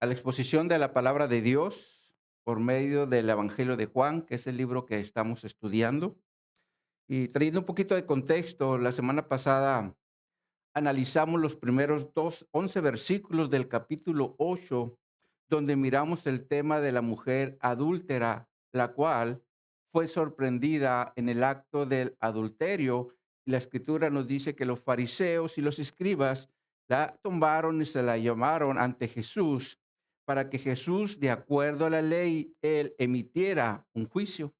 a la exposición de la palabra de Dios por medio del Evangelio de Juan, que es el libro que estamos estudiando. Y trayendo un poquito de contexto, la semana pasada analizamos los primeros 11 versículos del capítulo 8, donde miramos el tema de la mujer adúltera, la cual fue sorprendida en el acto del adulterio. Y la escritura nos dice que los fariseos y los escribas la tomaron y se la llamaron ante Jesús para que Jesús, de acuerdo a la ley, él emitiera un juicio.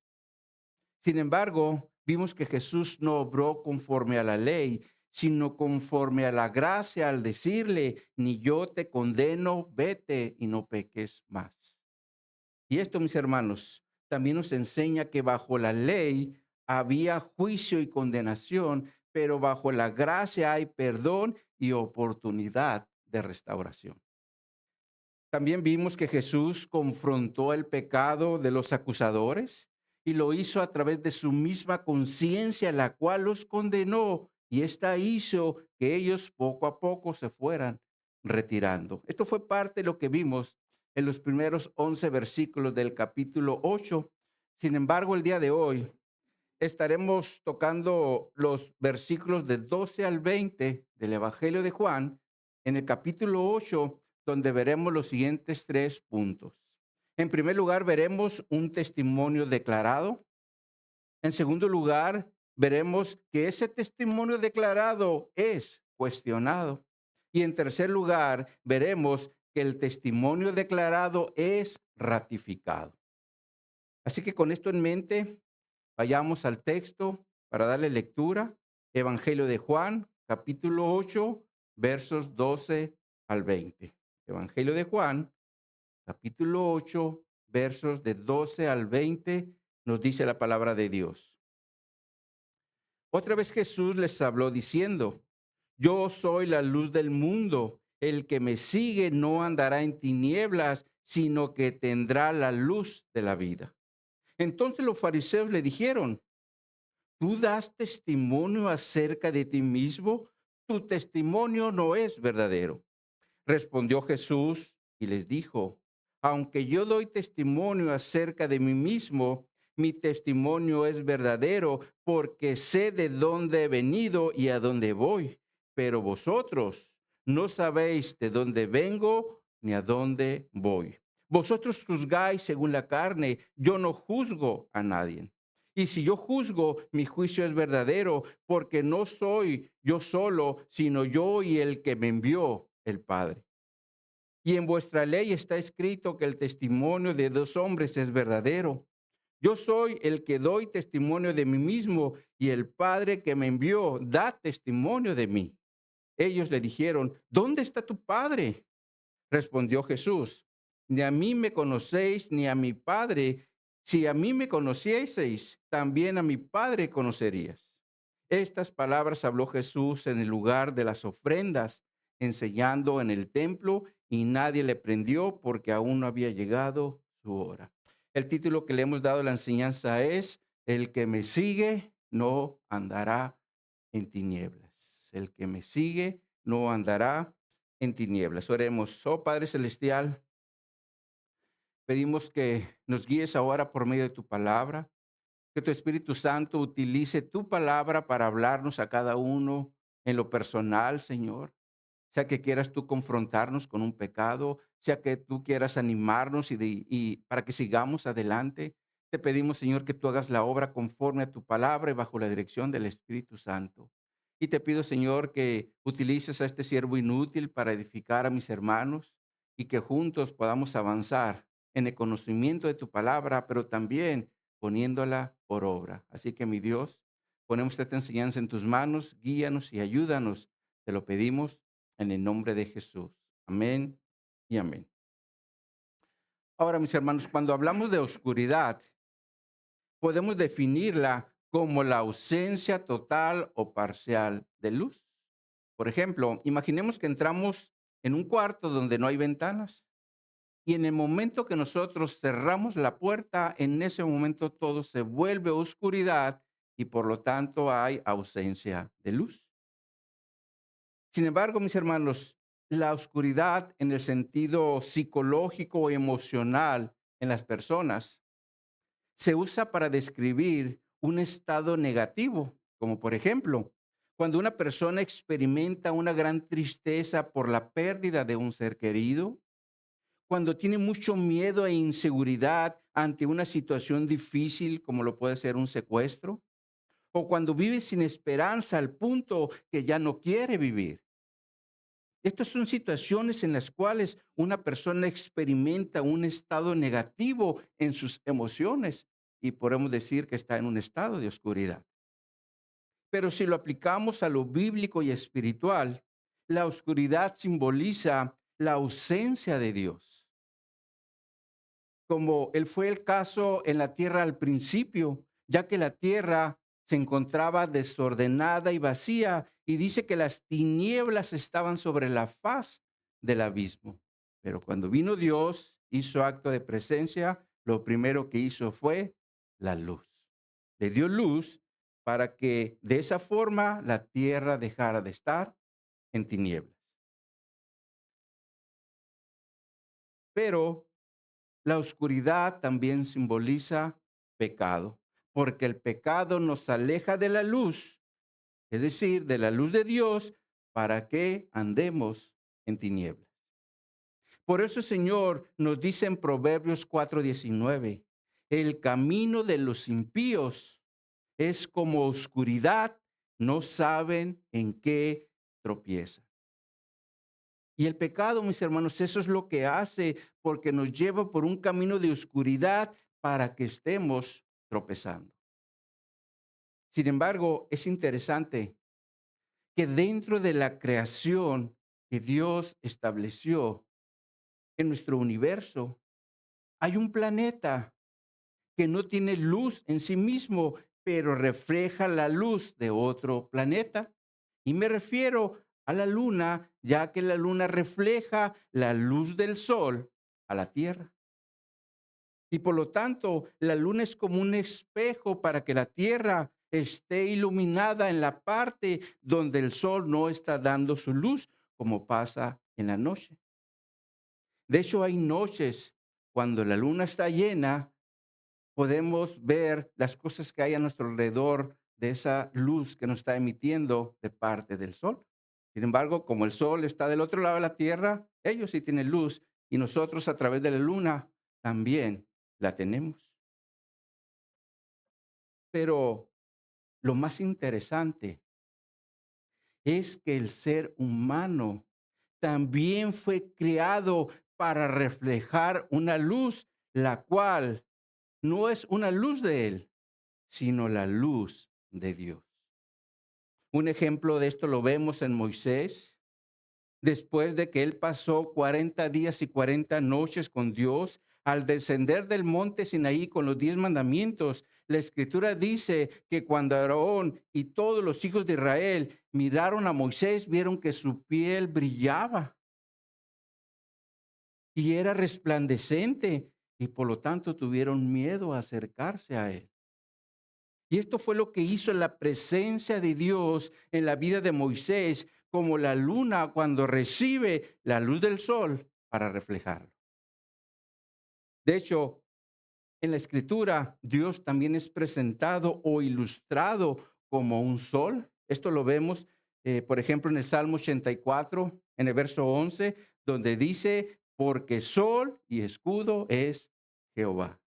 Sin embargo, vimos que Jesús no obró conforme a la ley, sino conforme a la gracia al decirle, ni yo te condeno, vete y no peques más. Y esto, mis hermanos, también nos enseña que bajo la ley había juicio y condenación, pero bajo la gracia hay perdón y oportunidad de restauración. También vimos que Jesús confrontó el pecado de los acusadores y lo hizo a través de su misma conciencia, la cual los condenó, y esta hizo que ellos poco a poco se fueran retirando. Esto fue parte de lo que vimos en los primeros 11 versículos del capítulo 8. Sin embargo, el día de hoy estaremos tocando los versículos de 12 al 20 del Evangelio de Juan en el capítulo 8, donde veremos los siguientes tres puntos. En primer lugar, veremos un testimonio declarado. En segundo lugar, veremos que ese testimonio declarado es cuestionado. Y en tercer lugar, veremos que el testimonio declarado es ratificado. Así que con esto en mente, vayamos al texto para darle lectura. Evangelio de Juan, capítulo 8, versos 12 al 20. Evangelio de Juan, capítulo 8, versos de 12 al 20, nos dice la palabra de Dios. Otra vez Jesús les habló diciendo, yo soy la luz del mundo. El que me sigue no andará en tinieblas, sino que tendrá la luz de la vida. Entonces los fariseos le dijeron, ¿tú das testimonio acerca de ti mismo? Tu testimonio no es verdadero. Respondió Jesús y les dijo, aunque yo doy testimonio acerca de mí mismo, mi testimonio es verdadero porque sé de dónde he venido y a dónde voy. Pero vosotros no sabéis de dónde vengo ni a dónde voy. Vosotros juzgáis según la carne, yo no juzgo a nadie. Y si yo juzgo, mi juicio es verdadero, porque no soy yo solo, sino yo y el que me envió, el Padre. Y en vuestra ley está escrito que el testimonio de dos hombres es verdadero. Yo soy el que doy testimonio de mí mismo y el Padre que me envió da testimonio de mí. Ellos le dijeron, ¿dónde está tu Padre? Respondió Jesús, ni a mí me conocéis ni a mi Padre. Si a mí me conocieseis, también a mi Padre conocerías. Estas palabras habló Jesús en el lugar de las ofrendas, enseñando en el templo, y nadie le prendió porque aún no había llegado su hora. El título que le hemos dado a la enseñanza es, El que me sigue no andará en tinieblas. El que me sigue no andará en tinieblas. Oremos. Oh Padre Celestial, pedimos que nos guíes ahora por medio de tu palabra, que tu Espíritu Santo utilice tu palabra para hablarnos a cada uno en lo personal, Señor. Sea que quieras tú confrontarnos con un pecado, sea que tú quieras animarnos y para que sigamos adelante. Te pedimos, Señor, que tú hagas la obra conforme a tu palabra y bajo la dirección del Espíritu Santo. Y te pido, Señor, que utilices a este siervo inútil para edificar a mis hermanos y que juntos podamos avanzar en el conocimiento de tu palabra, pero también poniéndola por obra. Así que, mi Dios, ponemos esta enseñanza en tus manos, guíanos y ayúdanos. Te lo pedimos en el nombre de Jesús. Amén y amén. Ahora, mis hermanos, cuando hablamos de oscuridad, podemos definirla como la ausencia total o parcial de luz. Por ejemplo, imaginemos que entramos en un cuarto donde no hay ventanas y en el momento que nosotros cerramos la puerta, en ese momento todo se vuelve oscuridad y por lo tanto hay ausencia de luz. Sin embargo, mis hermanos, la oscuridad en el sentido psicológico o emocional en las personas se usa para describir un estado negativo, como por ejemplo, cuando una persona experimenta una gran tristeza por la pérdida de un ser querido, cuando tiene mucho miedo e inseguridad ante una situación difícil como lo puede ser un secuestro, o cuando vive sin esperanza al punto que ya no quiere vivir. Estas son situaciones en las cuales una persona experimenta un estado negativo en sus emociones y podemos decir que está en un estado de oscuridad. Pero si lo aplicamos a lo bíblico y espiritual, la oscuridad simboliza la ausencia de Dios, como fue el caso en la tierra al principio, ya que la tierra se encontraba desordenada y vacía, y dice que las tinieblas estaban sobre la faz del abismo. Pero cuando vino Dios, hizo acto de presencia, lo primero que hizo fue la luz. Le dio luz para que de esa forma la tierra dejara de estar en tinieblas. Pero la oscuridad también simboliza pecado, porque el pecado nos aleja de la luz, es decir, de la luz de Dios, para que andemos en tinieblas. Por eso el Señor nos dice en Proverbios 4:19, el camino de los impíos es como oscuridad, no saben en qué tropiezan. Y el pecado, mis hermanos, eso es lo que hace, porque nos lleva por un camino de oscuridad para que estemos tropezando. Sin embargo, es interesante que dentro de la creación que Dios estableció en nuestro universo, hay un planeta que no tiene luz en sí mismo, pero refleja la luz de otro planeta. Y me refiero a la luna, ya que la luna refleja la luz del sol a la Tierra. Y por lo tanto, la luna es como un espejo para que la Tierra esté iluminada en la parte donde el sol no está dando su luz, como pasa en la noche. De hecho, hay noches cuando la luna está llena, podemos ver las cosas que hay a nuestro alrededor de esa luz que nos está emitiendo de parte del sol. Sin embargo, como el sol está del otro lado de la tierra, ellos sí tienen luz y nosotros a través de la luna también la tenemos. Pero lo más interesante es que el ser humano también fue creado para reflejar una luz, la cual no es una luz de él, sino la luz de Dios. Un ejemplo de esto lo vemos en Moisés, después de que él pasó 40 días y 40 noches con Dios, al descender del monte Sinaí con los 10 mandamientos. La escritura dice que cuando Aarón y todos los hijos de Israel miraron a Moisés, vieron que su piel brillaba y era resplandecente y por lo tanto tuvieron miedo a acercarse a él. Y esto fue lo que hizo la presencia de Dios en la vida de Moisés, como la luna cuando recibe la luz del sol para reflejarlo. De hecho, en la escritura, Dios también es presentado o ilustrado como un sol. Esto lo vemos, por ejemplo, en el Salmo 84, en el verso 11, donde dice, porque sol y escudo es Jehová.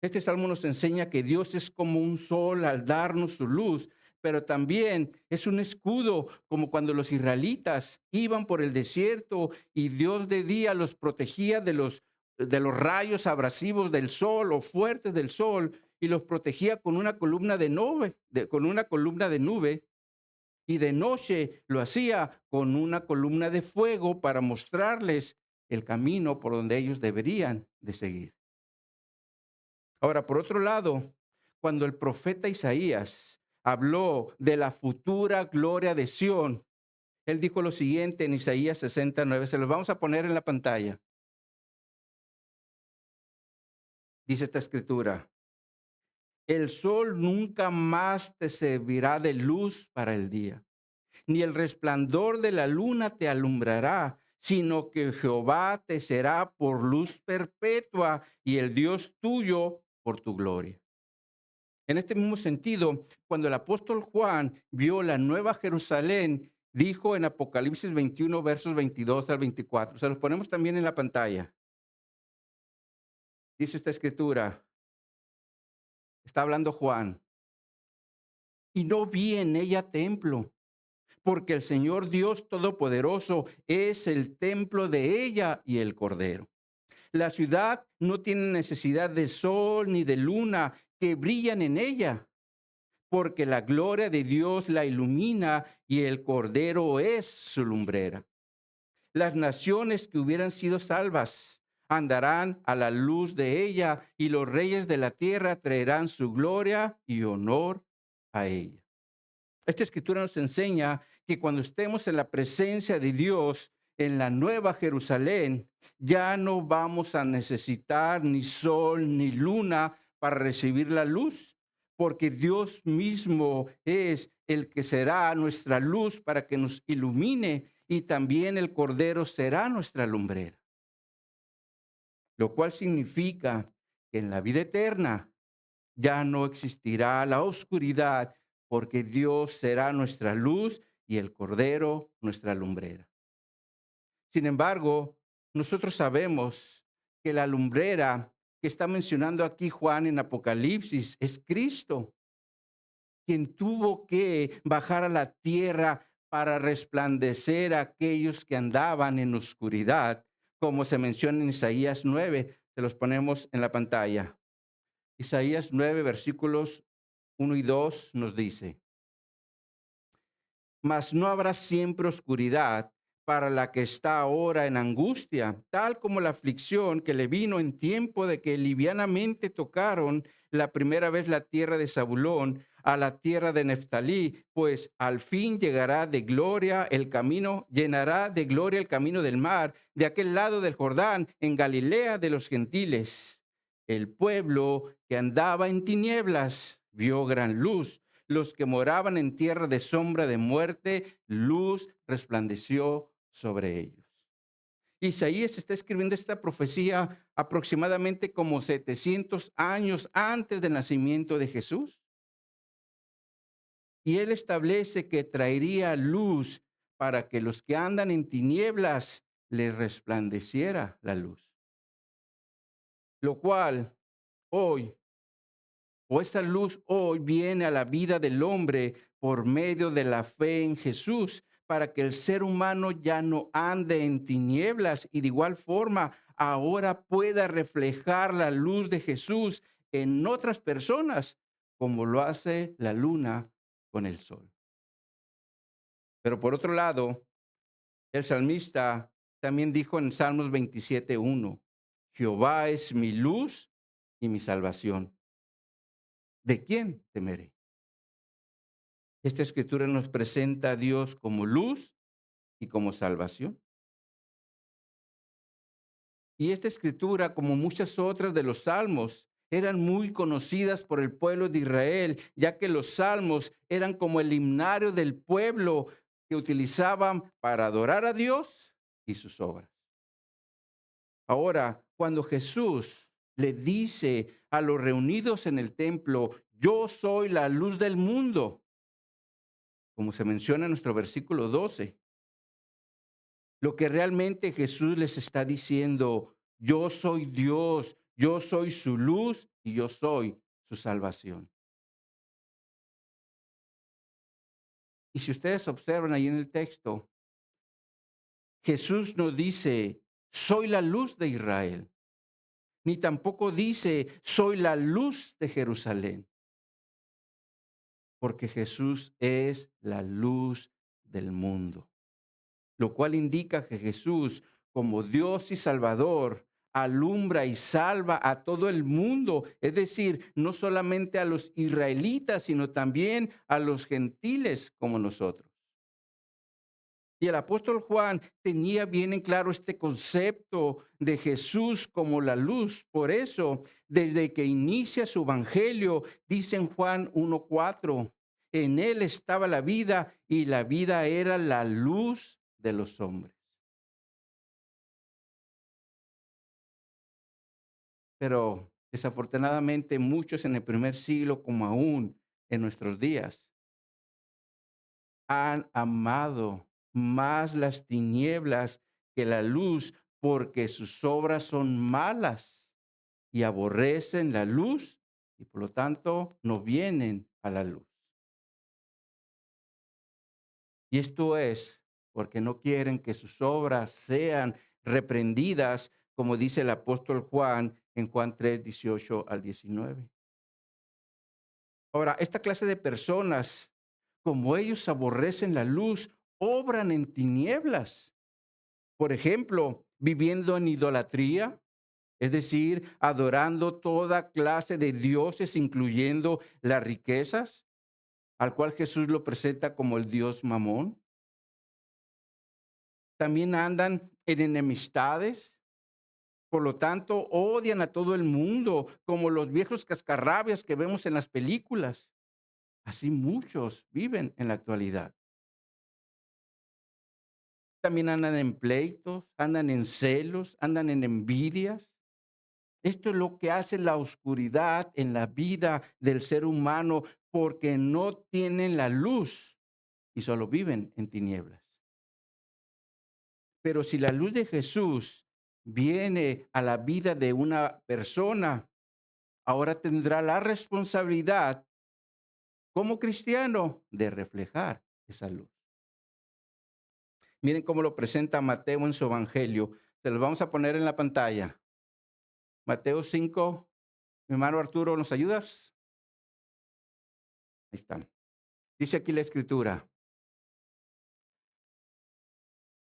Este salmo nos enseña que Dios es como un sol al darnos su luz, pero también es un escudo, como cuando los israelitas iban por el desierto y Dios de día los protegía de los rayos abrasivos del sol o fuertes del sol y los protegía con una columna de nube, con una columna de nube, y de noche lo hacía con una columna de fuego para mostrarles el camino por donde ellos deberían de seguir. Ahora, por otro lado, cuando el profeta Isaías habló de la futura gloria de Sión, él dijo lo siguiente en Isaías 69, se los vamos a poner en la pantalla. Dice esta escritura, el sol nunca más te servirá de luz para el día, ni el resplandor de la luna te alumbrará, sino que Jehová te será por luz perpetua y el Dios tuyo por tu gloria. En este mismo sentido, cuando el apóstol Juan vio la nueva Jerusalén, dijo en Apocalipsis 21, versos 22 al 24, se los ponemos también en la pantalla. Dice esta escritura, está hablando Juan, y no vi en ella templo, porque el Señor Dios Todopoderoso es el templo de ella y el Cordero. La ciudad no tiene necesidad de sol ni de luna que brillan en ella, porque la gloria de Dios la ilumina y el Cordero es su lumbrera. Las naciones que hubieran sido salvas andarán a la luz de ella y los reyes de la tierra traerán su gloria y honor a ella. Esta escritura nos enseña que cuando estemos en la presencia de Dios, en la nueva Jerusalén, ya no vamos a necesitar ni sol ni luna para recibir la luz, porque Dios mismo es el que será nuestra luz para que nos ilumine y también el Cordero será nuestra lumbrera. Lo cual significa que en la vida eterna ya no existirá la oscuridad porque Dios será nuestra luz y el Cordero nuestra lumbrera. Sin embargo, nosotros sabemos que la lumbrera que está mencionando aquí Juan en Apocalipsis es Cristo, quien tuvo que bajar a la tierra para resplandecer a aquellos que andaban en oscuridad, como se menciona en Isaías 9. Se los ponemos en la pantalla. Isaías 9, versículos 1 y 2 nos dice: mas no habrá siempre oscuridad para la que está ahora en angustia, tal como la aflicción que le vino en tiempo de que livianamente tocaron la primera vez la tierra de Zabulón a la tierra de Neftalí, pues al fin llegará de gloria el camino, llenará de gloria el camino del mar, de aquel lado del Jordán, en Galilea de los gentiles. El pueblo que andaba en tinieblas vio gran luz. Los que moraban en tierra de sombra de muerte, luz resplandeció sobre ellos. Isaías está escribiendo esta profecía aproximadamente como 700 años antes del nacimiento de Jesús. Y él establece que traería luz para que los que andan en tinieblas les resplandeciera la luz. Lo cual hoy o esa luz hoy viene a la vida del hombre por medio de la fe en Jesús, para que el ser humano ya no ande en tinieblas y de igual forma ahora pueda reflejar la luz de Jesús en otras personas, como lo hace la luna con el sol. Pero por otro lado, el salmista también dijo en Salmos 27:1, Jehová es mi luz y mi salvación. ¿De quién temeré? Esta escritura nos presenta a Dios como luz y como salvación. Y esta escritura, como muchas otras de los salmos, eran muy conocidas por el pueblo de Israel, ya que los salmos eran como el himnario del pueblo que utilizaban para adorar a Dios y sus obras. Ahora, cuando Jesús le dice a los reunidos en el templo, yo soy la luz del mundo, como se menciona en nuestro versículo 12. Lo que realmente Jesús les está diciendo, yo soy Dios, yo soy su luz y yo soy su salvación. Y si ustedes observan ahí en el texto, Jesús no dice, soy la luz de Israel, ni tampoco dice, soy la luz de Jerusalén, porque Jesús es la luz del mundo. Lo cual indica que Jesús, como Dios y Salvador, alumbra y salva a todo el mundo, es decir, no solamente a los israelitas, sino también a los gentiles como nosotros. Y el apóstol Juan tenía bien en claro este concepto de Jesús como la luz. Por eso, desde que inicia su evangelio, dice en Juan 1:4, En él estaba la vida y la vida era la luz de los hombres. Pero desafortunadamente muchos en el primer siglo, como aún en nuestros días, han amado más las tinieblas que la luz porque sus obras son malas y aborrecen la luz y por lo tanto no vienen a la luz. Y esto es porque no quieren que sus obras sean reprendidas, como dice el apóstol Juan en Juan 3:18 al 19. Ahora, esta clase de personas, como ellos aborrecen la luz, obran en tinieblas. Por ejemplo, viviendo en idolatría, es decir, adorando toda clase de dioses, incluyendo las riquezas, al cual Jesús lo presenta como el dios Mamón. También andan en enemistades, por lo tanto, odian a todo el mundo, como los viejos cascarrabias que vemos en las películas. Así muchos viven en la actualidad. También andan en pleitos, andan en celos, andan en envidias. Esto es lo que hace la oscuridad en la vida del ser humano porque no tienen la luz y solo viven en tinieblas. Pero si la luz de Jesús viene a la vida de una persona, ahora tendrá la responsabilidad como cristiano de reflejar esa luz. Miren cómo lo presenta Mateo en su evangelio. Se los vamos a poner en la pantalla. Mateo 5. Mi hermano Arturo, ¿nos ayudas? Ahí están. Dice aquí la escritura,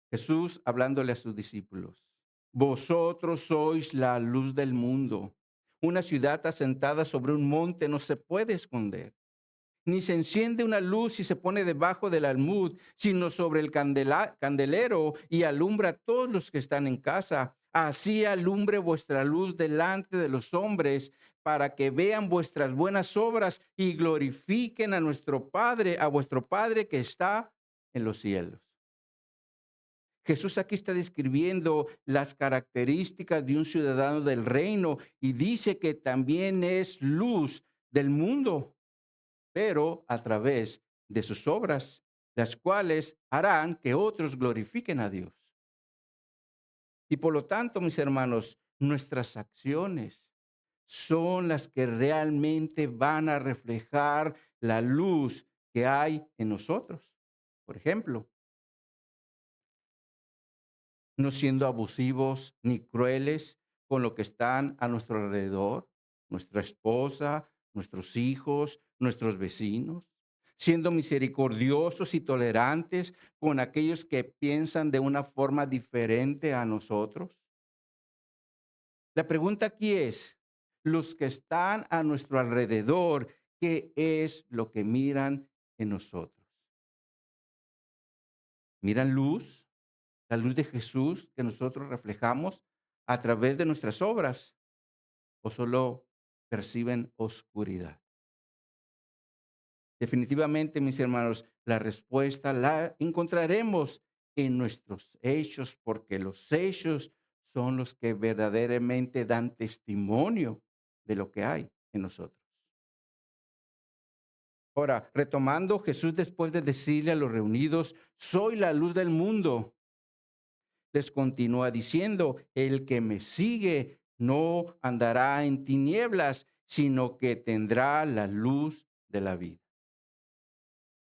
Jesús hablándole a sus discípulos. Vosotros sois la luz del mundo. Una ciudad asentada sobre un monte no se puede esconder. Ni se enciende una luz y se pone debajo del almud, sino sobre el candelero y alumbra a todos los que están en casa. Así alumbre vuestra luz delante de los hombres, para que vean vuestras buenas obras y glorifiquen a nuestro Padre, a vuestro Padre que está en los cielos. Jesús aquí está describiendo las características de un ciudadano del reino y dice que también es luz del mundo, pero a través de sus obras, las cuales harán que otros glorifiquen a Dios. Y por lo tanto, mis hermanos, nuestras acciones son las que realmente van a reflejar la luz que hay en nosotros. Por ejemplo, no siendo abusivos ni crueles con lo que están a nuestro alrededor, nuestra esposa, nuestros hijos, nuestros vecinos, siendo misericordiosos y tolerantes con aquellos que piensan de una forma diferente a nosotros. La pregunta aquí es, los que están a nuestro alrededor, ¿qué es lo que miran en nosotros? ¿Miran luz? La luz de Jesús que nosotros reflejamos a través de nuestras obras o solo perciben oscuridad. Definitivamente, mis hermanos, la respuesta la encontraremos en nuestros hechos, porque los hechos son los que verdaderamente dan testimonio de lo que hay en nosotros. Ahora, retomando, Jesús después de decirle a los reunidos, soy la luz del mundo, les continúa diciendo, el que me sigue no andará en tinieblas, sino que tendrá la luz de la vida.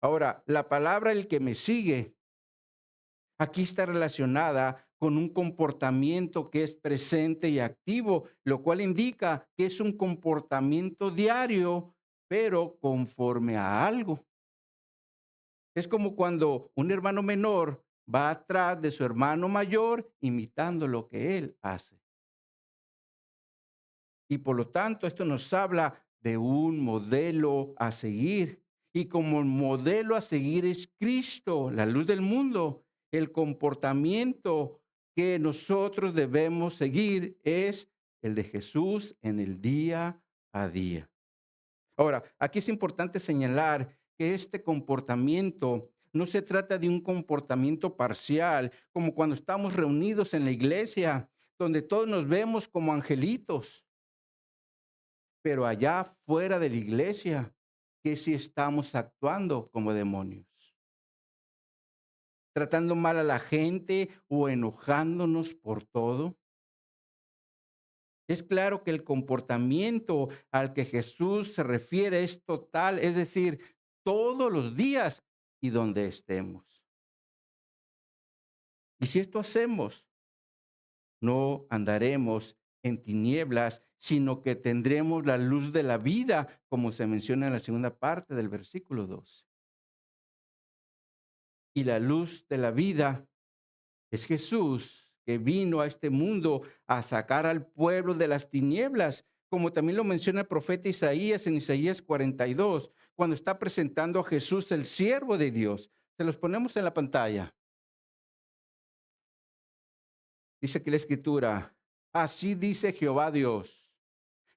Ahora, la palabra el que me sigue aquí está relacionada con un comportamiento que es presente y activo, lo cual indica que es un comportamiento diario, pero conforme a algo. Es como cuando un hermano menor va atrás de su hermano mayor imitando lo que él hace. Y por lo tanto, esto nos habla de un modelo a seguir. Y como el modelo a seguir es Cristo, la luz del mundo, el comportamiento que nosotros debemos seguir es el de Jesús en el día a día. Ahora, aquí es importante señalar que este comportamiento no se trata de un comportamiento parcial, como cuando estamos reunidos en la iglesia, donde todos nos vemos como angelitos, pero allá fuera de la iglesia, que si estamos actuando como demonios, tratando mal a la gente o enojándonos por todo. Es claro que el comportamiento al que Jesús se refiere es total, es decir, todos los días y donde estemos. Y si esto hacemos, no andaremos en tinieblas, sino que tendremos la luz de la vida, como se menciona en la segunda parte del versículo 2. Y la luz de la vida es Jesús, que vino a este mundo a sacar al pueblo de las tinieblas, como también lo menciona el profeta Isaías en Isaías 42, cuando está presentando a Jesús, el siervo de Dios. Se los ponemos en la pantalla. Dice aquí la escritura: así dice Jehová Dios,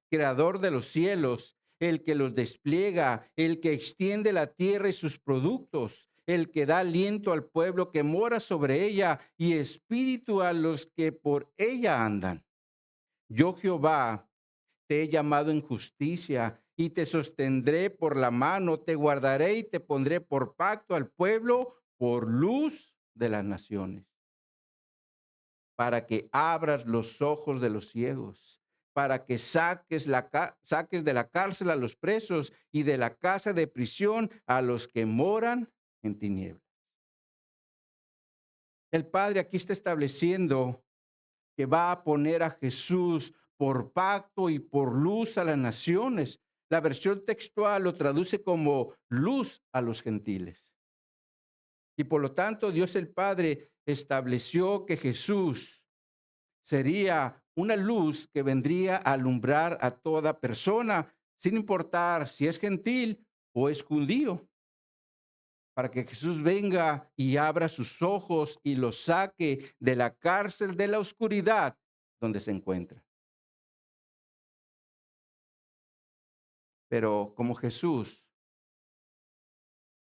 creador de los cielos, el que los despliega, el que extiende la tierra y sus productos, el que da aliento al pueblo que mora sobre ella y espíritu a los que por ella andan. Yo, Jehová, te he llamado en justicia y te sostendré por la mano, te guardaré y te pondré por pacto al pueblo, por luz de las naciones, para que abras los ojos de los ciegos, para que saques de la cárcel a los presos y de la casa de prisión a los que moran en tinieblas. El Padre aquí está estableciendo que va a poner a Jesús por pacto y por luz a las naciones. La versión textual lo traduce como luz a los gentiles. Y por lo tanto, Dios el Padre estableció que Jesús sería una luz que vendría a alumbrar a toda persona, sin importar si es gentil o es judío, para que Jesús venga y abra sus ojos y los saque de la cárcel de la oscuridad donde se encuentra. Pero como Jesús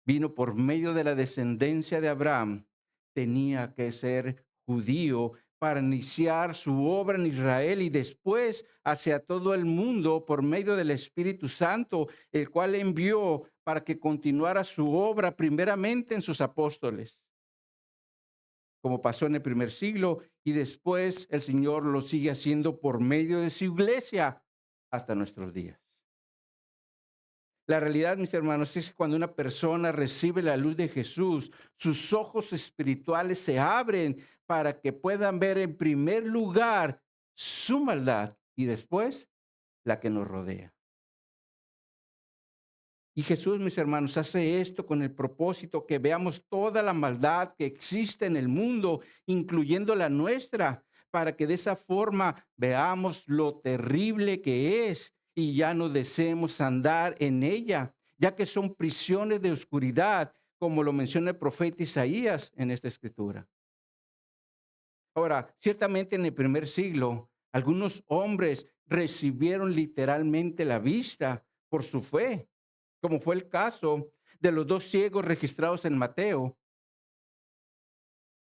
vino por medio de la descendencia de Abraham, tenía que ser judío para iniciar su obra en Israel y después hacia todo el mundo por medio del Espíritu Santo, el cual envió para que continuara su obra primeramente en sus apóstoles, como pasó en el primer siglo, y después el Señor lo sigue haciendo por medio de su iglesia hasta nuestros días. La realidad, mis hermanos, es que cuando una persona recibe la luz de Jesús, sus ojos espirituales se abren para que puedan ver en primer lugar su maldad y después la que nos rodea. Y Jesús, mis hermanos, hace esto con el propósito que veamos toda la maldad que existe en el mundo, incluyendo la nuestra, para que de esa forma veamos lo terrible que es y ya no deseemos andar en ella, ya que son prisiones de oscuridad, como lo menciona el profeta Isaías en esta escritura. Ahora, ciertamente en el primer siglo, algunos hombres recibieron literalmente la vista por su fe, como fue el caso de los dos ciegos registrados en Mateo,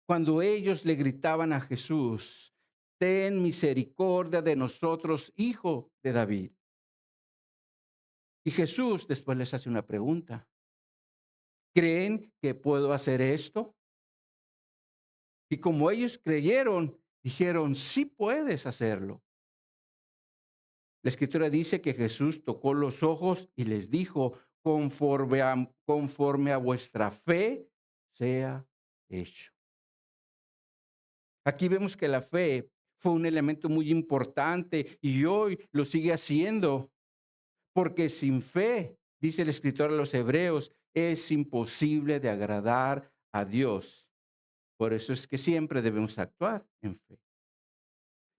cuando ellos le gritaban a Jesús: ten misericordia de nosotros, hijo de David. Y Jesús después les hace una pregunta: ¿creen que puedo hacer esto? Y como ellos creyeron, dijeron: sí puedes hacerlo. La escritura dice que Jesús tocó los ojos y les dijo: conforme a vuestra fe sea hecho. Aquí vemos que la fe fue un elemento muy importante y hoy lo sigue haciendo, porque sin fe, dice el escritor a los Hebreos, es imposible de agradar a Dios. Por eso es que siempre debemos actuar en fe.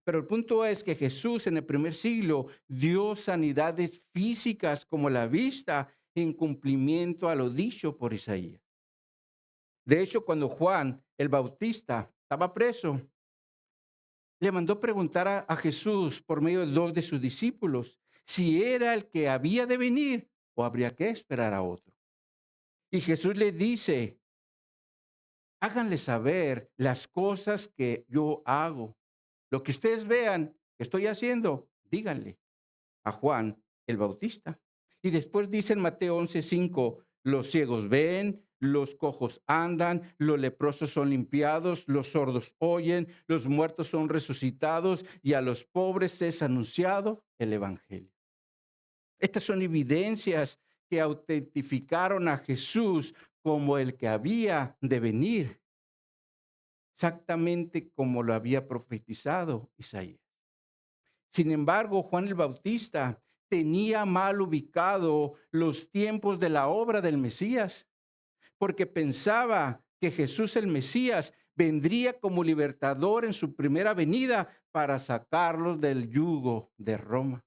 Pero el punto es que Jesús en el primer siglo dio sanidades físicas como la vista en cumplimiento a lo dicho por Isaías. De hecho, cuando Juan el Bautista estaba preso, le mandó preguntar a Jesús por medio de dos de sus discípulos si era el que había de venir o habría que esperar a otro. Y Jesús le dice, háganle saber las cosas que yo hago. Lo que ustedes vean que estoy haciendo, díganle a Juan el Bautista. Y después dice en Mateo 11:5, los ciegos ven, los cojos andan, los leprosos son limpiados, los sordos oyen, los muertos son resucitados y a los pobres es anunciado el Evangelio. Estas son evidencias que autentificaron a Jesús como el que había de venir, exactamente como lo había profetizado Isaías. Sin embargo, Juan el Bautista tenía mal ubicado los tiempos de la obra del Mesías, porque pensaba que Jesús el Mesías vendría como libertador en su primera venida para sacarlos del yugo de Roma.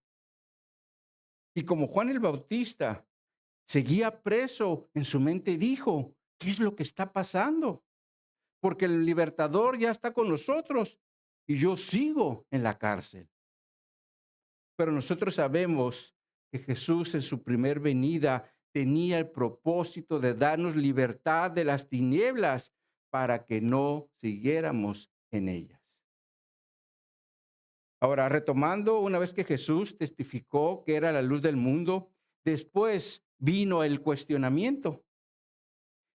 Y como Juan el Bautista seguía preso, en su mente dijo, ¿qué es lo que está pasando? Porque el libertador ya está con nosotros y yo sigo en la cárcel. Pero nosotros sabemos que Jesús en su primer venida tenía el propósito de darnos libertad de las tinieblas para que no siguiéramos en ellas. Ahora, retomando, una vez que Jesús testificó que era la luz del mundo, después vino el cuestionamiento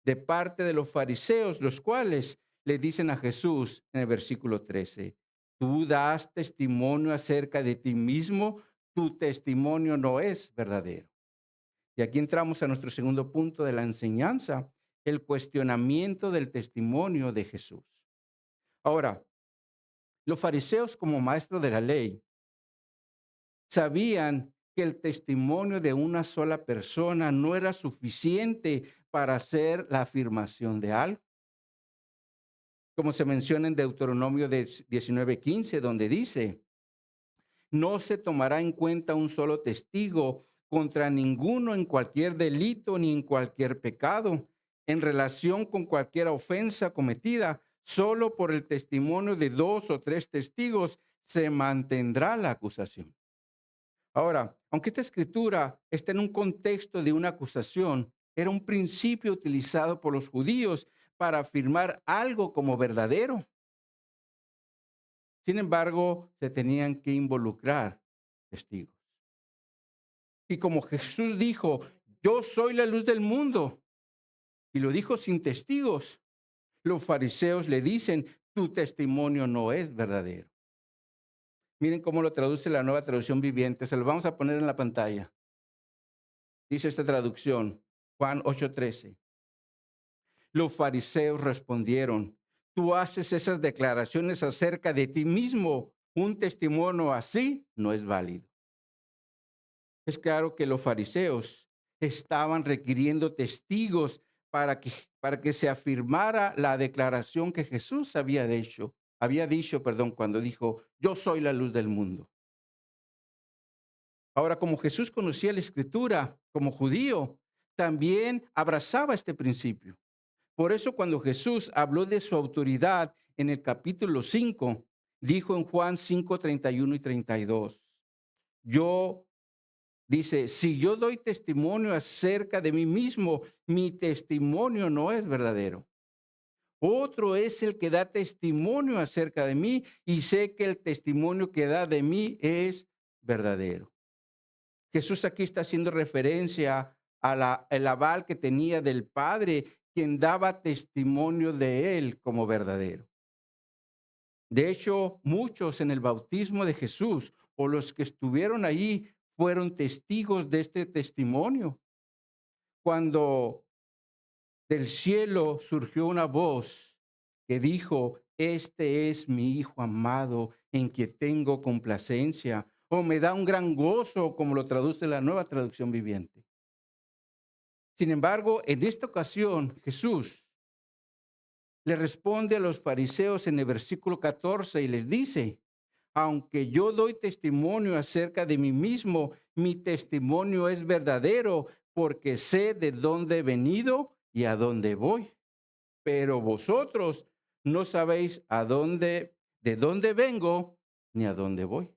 de parte de los fariseos, los cuales le dicen a Jesús en el versículo 13, tú das testimonio acerca de ti mismo, tu testimonio no es verdadero. Y aquí entramos a nuestro segundo punto de la enseñanza, el cuestionamiento del testimonio de Jesús. Ahora, los fariseos como maestros de la ley sabían que el testimonio de una sola persona no era suficiente para hacer la afirmación de algo. Como se menciona en Deuteronomio 19:15, donde dice, no se tomará en cuenta un solo testigo contra ninguno en cualquier delito ni en cualquier pecado, en relación con cualquier ofensa cometida, solo por el testimonio de dos o tres testigos se mantendrá la acusación. Ahora, aunque esta escritura está en un contexto de una acusación, era un principio utilizado por los judíos para afirmar algo como verdadero. Sin embargo, se tenían que involucrar testigos. Y como Jesús dijo, yo soy la luz del mundo, y lo dijo sin testigos, los fariseos le dicen, tu testimonio no es verdadero. Miren cómo lo traduce la Nueva Traducción Viviente. Se lo vamos a poner en la pantalla. Dice esta traducción, Juan 8:13. Los fariseos respondieron, tú haces esas declaraciones acerca de ti mismo. Un testimonio así no es válido. Es claro que los fariseos estaban requiriendo testigos para que se afirmara la declaración que Jesús había dicho, cuando dijo, yo soy la luz del mundo. Ahora, como Jesús conocía la escritura como judío, también abrazaba este principio. Por eso cuando Jesús habló de su autoridad en el capítulo 5, dijo en Juan 5, 31 y 32, yo, dice, si yo doy testimonio acerca de mí mismo, mi testimonio no es verdadero. Otro es el que da testimonio acerca de mí y sé que el testimonio que da de mí es verdadero. Jesús aquí está haciendo referencia a el aval que tenía del Padre, quien daba testimonio de él como verdadero. De hecho, muchos en el bautismo de Jesús o los que estuvieron ahí fueron testigos de este testimonio. Cuando del cielo surgió una voz que dijo, este es mi Hijo amado en quien tengo complacencia, o me da un gran gozo, como lo traduce la Nueva Traducción Viviente. Sin embargo, en esta ocasión, Jesús le responde a los fariseos en el versículo 14 y les dice, aunque yo doy testimonio acerca de mí mismo, mi testimonio es verdadero porque sé de dónde he venido y a dónde voy. Pero vosotros no sabéis de dónde vengo ni a dónde voy.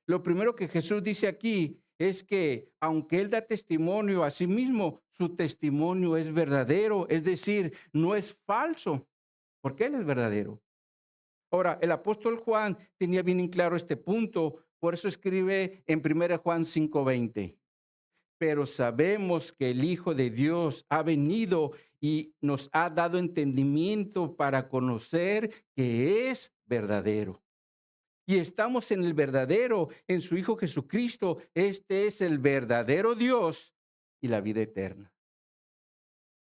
Lo primero que Jesús dice aquí es que aunque él da testimonio a sí mismo, su testimonio es verdadero, es decir, no es falso, porque Él es verdadero. Ahora, el apóstol Juan tenía bien en claro este punto, por eso escribe en 1 Juan 5:20. Pero sabemos que el Hijo de Dios ha venido y nos ha dado entendimiento para conocer que es verdadero. Y estamos en el verdadero, en su Hijo Jesucristo. Este es el verdadero Dios y la vida eterna.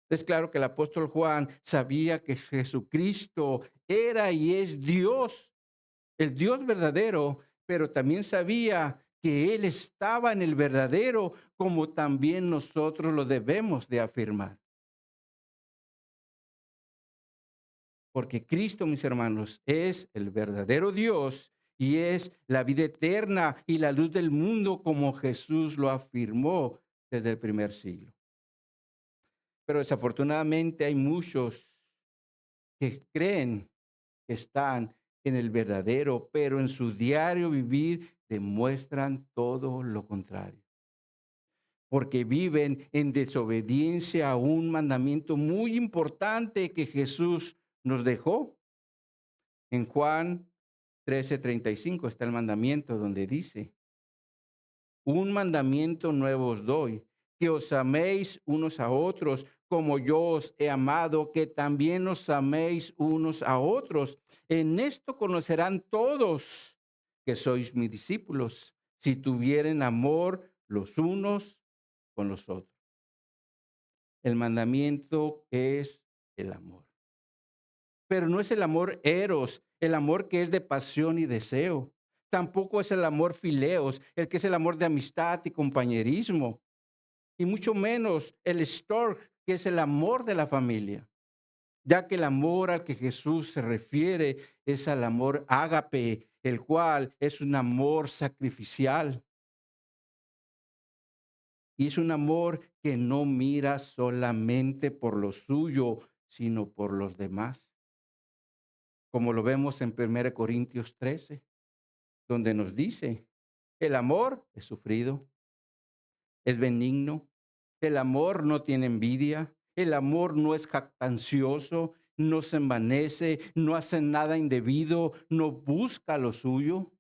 Es claro que el apóstol Juan sabía que Jesucristo era y es Dios, el Dios verdadero, pero también sabía que Él estaba en el verdadero, como también nosotros lo debemos de afirmar. Porque Cristo, mis hermanos, es el verdadero Dios y es la vida eterna y la luz del mundo, como Jesús lo afirmó desde el primer siglo. Pero desafortunadamente hay muchos que creen que están en el verdadero, pero en su diario vivir demuestran todo lo contrario. Porque viven en desobediencia a un mandamiento muy importante que Jesús nos dejó. En Juan 13:35 está el mandamiento donde dice: un mandamiento nuevo os doy, que os améis unos a otros, como yo os he amado, que también os améis unos a otros. En esto conocerán todos que sois mis discípulos, si tuvieren amor los unos con los otros. El mandamiento es el amor. Pero no es el amor eros, el amor que es de pasión y deseo. Tampoco es el amor fileos, el que es el amor de amistad y compañerismo. Y mucho menos el storge, que es el amor de la familia. Ya que el amor al que Jesús se refiere es al amor ágape, el cual es un amor sacrificial. Y es un amor que no mira solamente por lo suyo, sino por los demás. Como lo vemos en 1 Corintios 13, donde nos dice, el amor es sufrido, es benigno, el amor no tiene envidia, el amor no es jactancioso, no se envanece, no hace nada indebido, no busca lo suyo,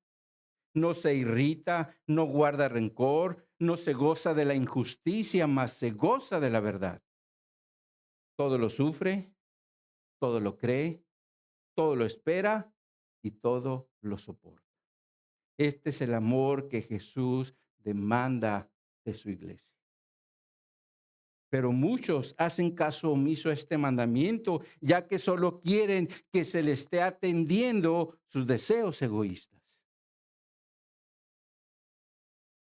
no se irrita, no guarda rencor, no se goza de la injusticia, mas se goza de la verdad. Todo lo sufre, todo lo cree, todo lo espera y todo lo soporta. Este es el amor que Jesús demanda de su iglesia. Pero muchos hacen caso omiso a este mandamiento, ya que solo quieren que se les esté atendiendo sus deseos egoístas.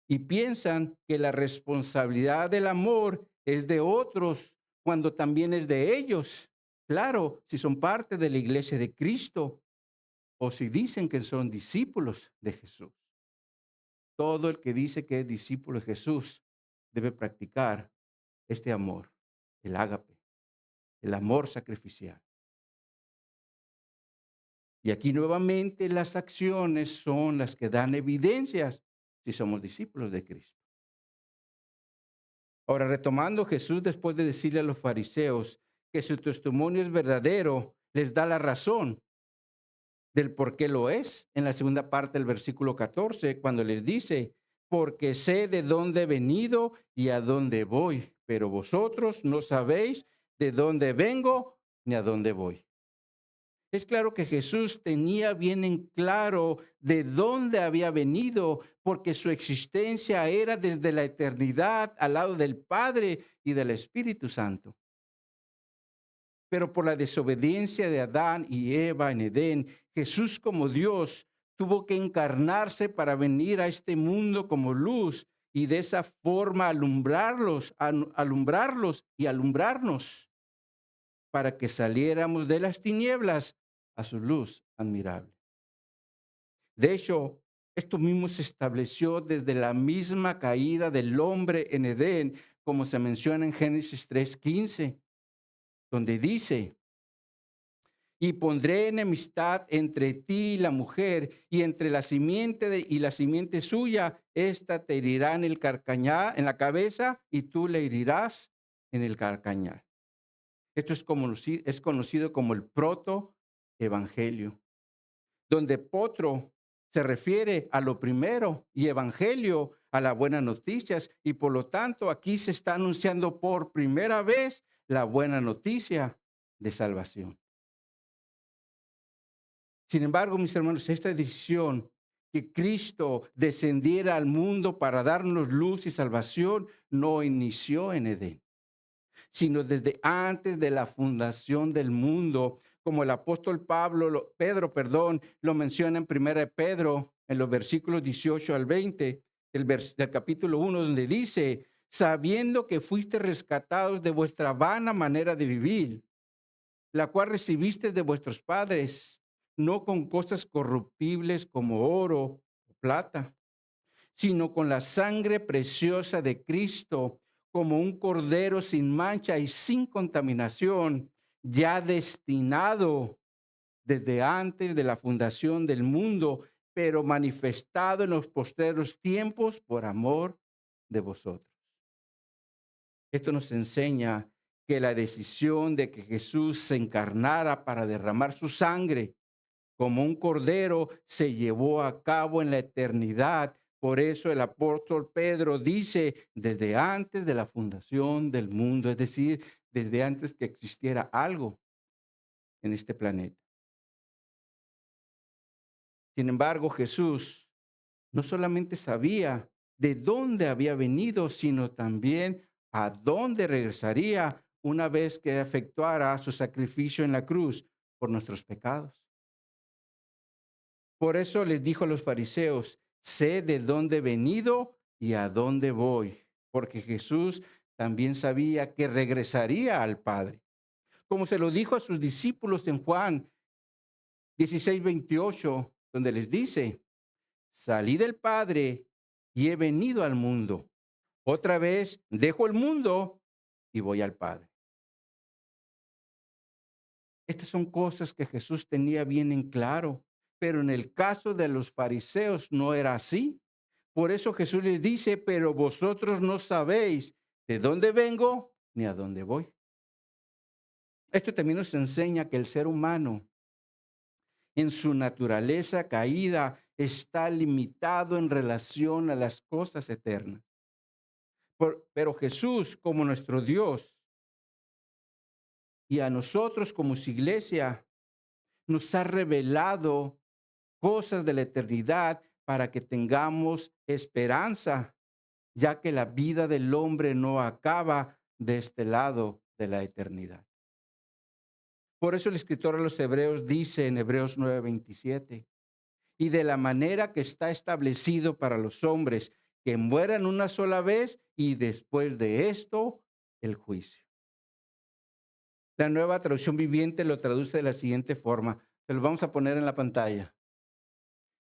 Y piensan que la responsabilidad del amor es de otros, cuando también es de ellos. Claro, si son parte de la iglesia de Cristo o si dicen que son discípulos de Jesús. Todo el que dice que es discípulo de Jesús debe practicar este amor, el ágape, el amor sacrificial. Y aquí nuevamente las acciones son las que dan evidencias si somos discípulos de Cristo. Ahora, retomando, Jesús, después de decirle a los fariseos que su testimonio es verdadero, les da la razón del por qué lo es. En la segunda parte del versículo 14, cuando les dice, porque sé de dónde he venido y a dónde voy, pero vosotros no sabéis de dónde vengo ni a dónde voy. Es claro que Jesús tenía bien en claro de dónde había venido, porque su existencia era desde la eternidad al lado del Padre y del Espíritu Santo. Pero por la desobediencia de Adán y Eva en Edén, Jesús como Dios tuvo que encarnarse para venir a este mundo como luz y de esa forma alumbrarlos y alumbrarnos para que saliéramos de las tinieblas a su luz admirable. De hecho, esto mismo se estableció desde la misma caída del hombre en Edén, como se menciona en Génesis 3:15, donde dice, y pondré enemistad entre ti y la mujer, y entre la simiente y la simiente suya, esta te herirá en el carcañá, en la cabeza, y tú le herirás en el Calcañar. Esto es conocido como el protoevangelio, donde potro se refiere a lo primero y evangelio a las buenas noticias. Y por lo tanto, aquí se está anunciando por primera vez la buena noticia de salvación. Sin embargo, mis hermanos, esta decisión que Cristo descendiera al mundo para darnos luz y salvación no inició en Edén, sino desde antes de la fundación del mundo, como el apóstol Pedro, lo menciona en 1 Pedro, en los versículos 18 al 20, del capítulo 1, donde dice, sabiendo que fuiste rescatados de vuestra vana manera de vivir, la cual recibiste de vuestros padres, no con cosas corruptibles como oro o plata, sino con la sangre preciosa de Cristo, como un cordero sin mancha y sin contaminación, ya destinado desde antes de la fundación del mundo, pero manifestado en los postreros tiempos por amor de vosotros. Esto nos enseña que la decisión de que Jesús se encarnara para derramar su sangre como un cordero se llevó a cabo en la eternidad. Por eso el apóstol Pedro dice, desde antes de la fundación del mundo, es decir, desde antes que existiera algo en este planeta. Sin embargo, Jesús no solamente sabía de dónde había venido, sino también a dónde regresaría una vez que efectuara su sacrificio en la cruz por nuestros pecados. Por eso les dijo a los fariseos, sé de dónde he venido y a dónde voy, porque Jesús también sabía que regresaría al Padre. Como se lo dijo a sus discípulos en Juan 16:28, donde les dice, salí del Padre y he venido al mundo. Otra vez dejo el mundo y voy al Padre. Estas son cosas que Jesús tenía bien en claro, pero en el caso de los fariseos no era así. Por eso Jesús les dice, pero vosotros no sabéis de dónde vengo ni a dónde voy. Esto también nos enseña que el ser humano en su naturaleza caída está limitado en relación a las cosas eternas. Pero Jesús, como nuestro Dios, y a nosotros como su iglesia, nos ha revelado cosas de la eternidad para que tengamos esperanza, ya que la vida del hombre no acaba de este lado de la eternidad. Por eso el escritor a los Hebreos dice en Hebreos 9:27, y de la manera que está establecido para los hombres, que mueran una sola vez y después de esto, el juicio. La nueva traducción viviente lo traduce de la siguiente forma. Se lo vamos a poner en la pantalla.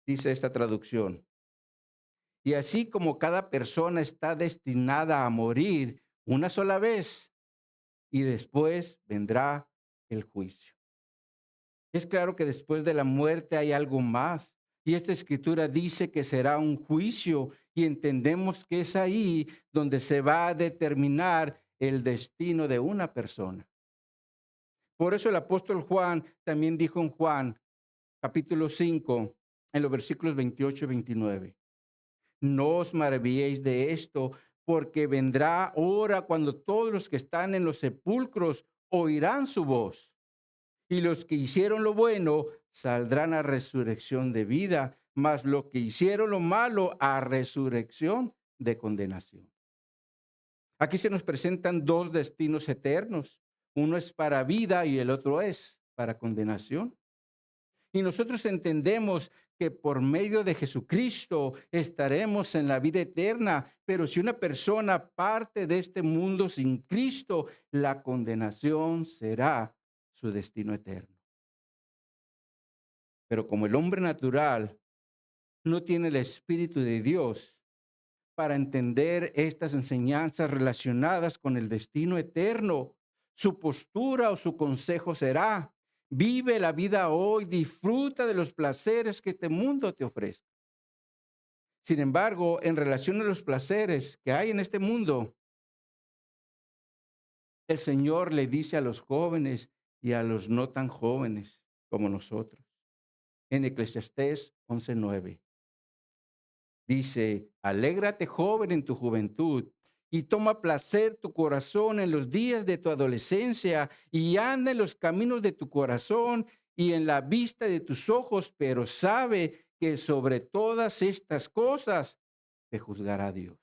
Dice esta traducción. Y así como cada persona está destinada a morir una sola vez y después vendrá el juicio. Es claro que después de la muerte hay algo más. Y esta escritura dice que será un juicio y entendemos que es ahí donde se va a determinar el destino de una persona. Por eso el apóstol Juan también dijo en Juan capítulo 5, en los versículos 28 y 29. No os maravilléis de esto, porque vendrá hora cuando todos los que están en los sepulcros oirán su voz, y los que hicieron lo bueno saldrán a resurrección de vida, mas los que hicieron lo malo a resurrección de condenación. Aquí se nos presentan dos destinos eternos. Uno es para vida y el otro es para condenación. Y nosotros entendemos que por medio de Jesucristo estaremos en la vida eterna, pero si una persona parte de este mundo sin Cristo, la condenación será su destino eterno. Pero como el hombre natural no tiene el Espíritu de Dios para entender estas enseñanzas relacionadas con el destino eterno, su postura o su consejo será: vive la vida hoy, disfruta de los placeres que este mundo te ofrece. Sin embargo, en relación a los placeres que hay en este mundo, El Señor le dice a los jóvenes y a los no tan jóvenes como nosotros. En Eclesiastés 11:9 dice: alégrate joven en tu juventud y toma placer tu corazón en los días de tu adolescencia y anda en los caminos de tu corazón y en la vista de tus ojos, pero sabe que sobre todas estas cosas te juzgará Dios.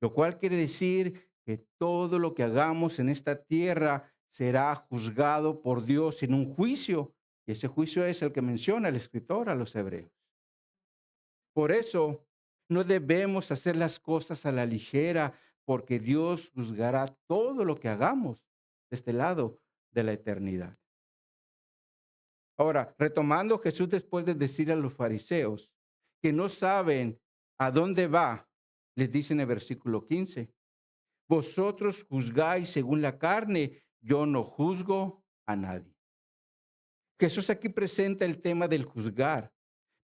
Lo cual quiere decir que todo lo que hagamos en esta tierra será juzgado por Dios en un juicio. Y ese juicio es el que menciona el escritor a los hebreos. Por eso no debemos hacer las cosas a la ligera, porque Dios juzgará todo lo que hagamos de este lado de la eternidad. Ahora, retomando Jesús después de decir a los fariseos que no saben a dónde va, les dice en el versículo 15: vosotros juzgáis según la carne, yo no juzgo a nadie. Jesús aquí presenta el tema del juzgar,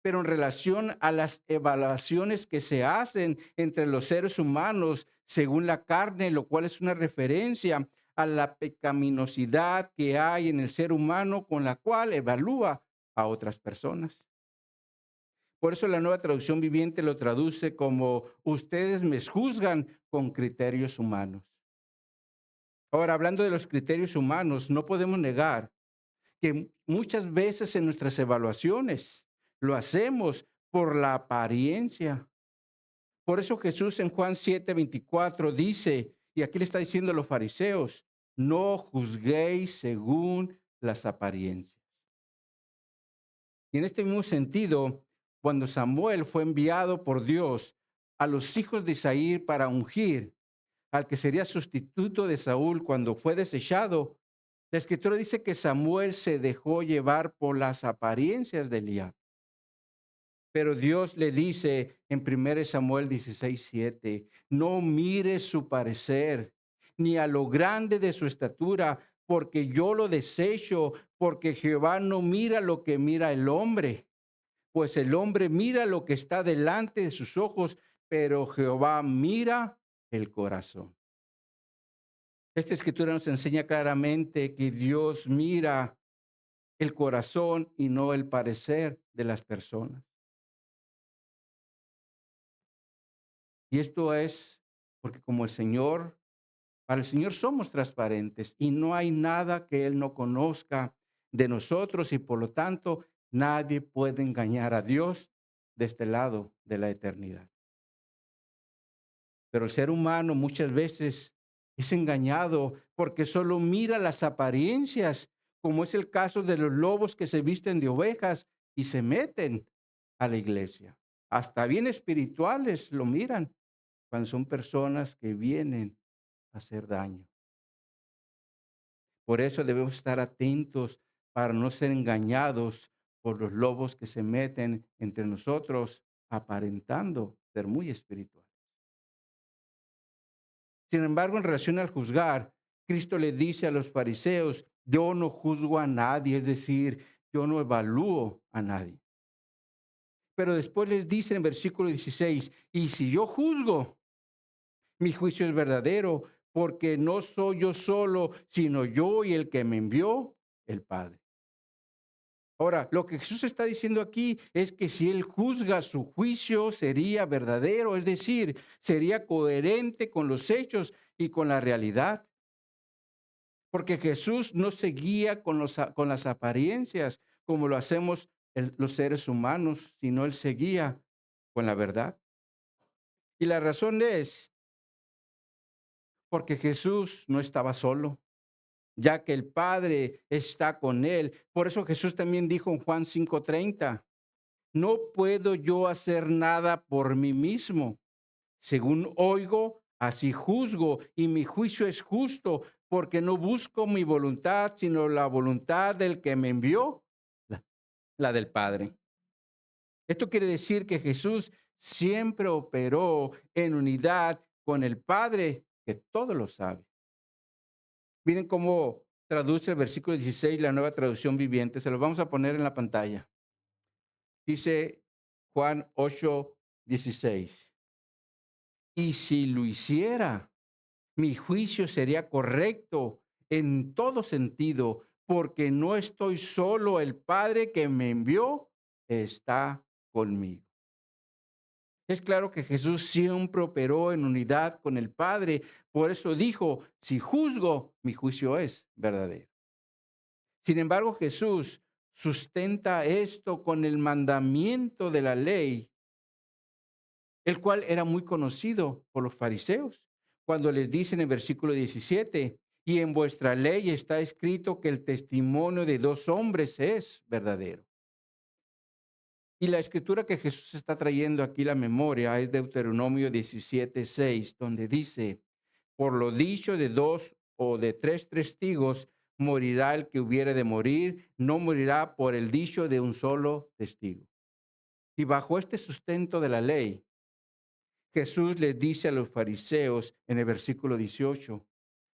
pero en relación a las evaluaciones que se hacen entre los seres humanos según la carne, lo cual es una referencia a la pecaminosidad que hay en el ser humano con la cual evalúa a otras personas. Por eso la Nueva Traducción Viviente lo traduce como: ustedes me juzgan con criterios humanos. Ahora, hablando de los criterios humanos, no podemos negar que muchas veces en nuestras evaluaciones lo hacemos por la apariencia. Por eso Jesús en Juan 7:24 dice, y aquí le está diciendo a los fariseos: no juzguéis según las apariencias. Y en este mismo sentido, cuando Samuel fue enviado por Dios a los hijos de Isaí para ungir al que sería sustituto de Saúl cuando fue desechado, la escritura dice que Samuel se dejó llevar por las apariencias de Eliab. Pero Dios le dice en 1 Samuel 16:7, no mires su parecer, ni a lo grande de su estatura, porque yo lo desecho, porque Jehová no mira lo que mira el hombre, pues el hombre mira lo que está delante de sus ojos, pero Jehová mira el corazón. Esta escritura nos enseña claramente que Dios mira el corazón y no el parecer de las personas. Y esto es porque como para el Señor somos transparentes y no hay nada que Él no conozca de nosotros y por lo tanto nadie puede engañar a Dios de este lado de la eternidad. Pero el ser humano muchas veces es engañado porque solo mira las apariencias, como es el caso de los lobos que se visten de ovejas y se meten a la iglesia. Hasta bien espirituales lo miran cuando son personas que vienen a hacer daño. Por eso debemos estar atentos para no ser engañados por los lobos que se meten entre nosotros aparentando ser muy espirituales. Sin embargo, en relación al juzgar, Cristo le dice a los fariseos: yo no juzgo a nadie, es decir, yo no evalúo a nadie. Pero después les dice en versículo 16: y si yo juzgo, mi juicio es verdadero, porque no soy yo solo, sino yo y el que me envió, el Padre. Ahora, lo que Jesús está diciendo aquí es que si Él juzga, su juicio sería verdadero, es decir, sería coherente con los hechos y con la realidad. Porque Jesús no se guía con las apariencias como lo hacemos los seres humanos, sino Él se guía con la verdad. Y la razón es porque Jesús no estaba solo, ya que el Padre está con Él. Por eso Jesús también dijo en Juan 5:30, no puedo yo hacer nada por mí mismo. Según oigo, así juzgo, y mi juicio es justo, porque no busco mi voluntad, sino la voluntad del que me envió, la, la del Padre. Esto quiere decir que Jesús siempre operó en unidad con el Padre, que todo lo sabe. Miren cómo traduce el versículo 16, la Nueva Traducción Viviente. Se lo vamos a poner en la pantalla. Dice Juan 8:16. Y si lo hiciera, Mi juicio sería correcto en todo sentido, porque no estoy solo, el Padre que me envió está conmigo. Es claro que Jesús siempre operó en unidad con el Padre. Por eso dijo, si juzgo, mi juicio es verdadero. Sin embargo, Jesús sustenta esto con el mandamiento de la ley, el cual era muy conocido por los fariseos, cuando les dicen en versículo 17, y en vuestra ley está escrito que el testimonio de dos hombres es verdadero. Y la escritura que Jesús está trayendo aquí la memoria es Deuteronomio 17:6, donde dice, por lo dicho de dos o de tres testigos, morirá el que hubiere de morir, no morirá por el dicho de un solo testigo. Y bajo este sustento de la ley, Jesús les dice a los fariseos en el versículo 18,